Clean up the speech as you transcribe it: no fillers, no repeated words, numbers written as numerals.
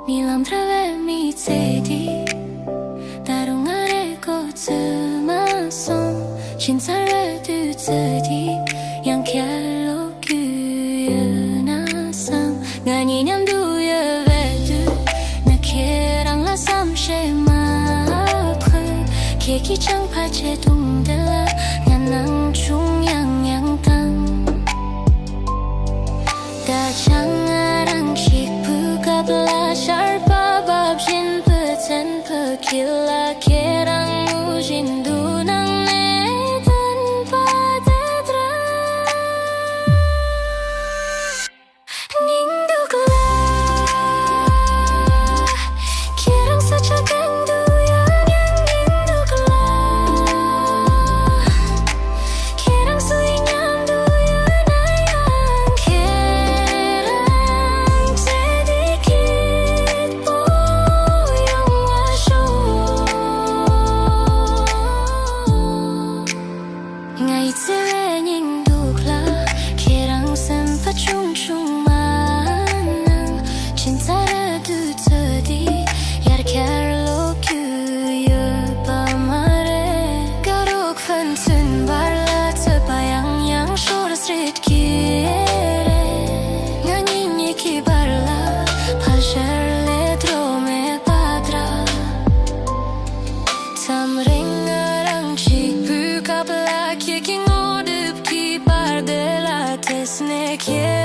Nilam trave mi tsedi Darungare ko tsemasom Chinsare du tsedi Yang kyalo kyunasam Ngani nyam duye vedu Nakirang la samshe mapre Keki chang pache dungdela Nganang chung yang tang Da chang arang shik puka bla sharpa bab jin peten pekila kerang ujin dunang nedan padedra Ningdukla kerang saja gangdu yang ningdukla kerang suinyam duyan ayang kerang sedikit boyong wasyo Ngai tsewe ningdukla kerang sempat chung manang Cintara du tadi yar kerlo kuyo pamare Garuk fantun barla tebayang yang shora street kire Ngani ki barla pal sherle drome padra Tamring arang chik buka bla kicking odup ki bardela tesne kire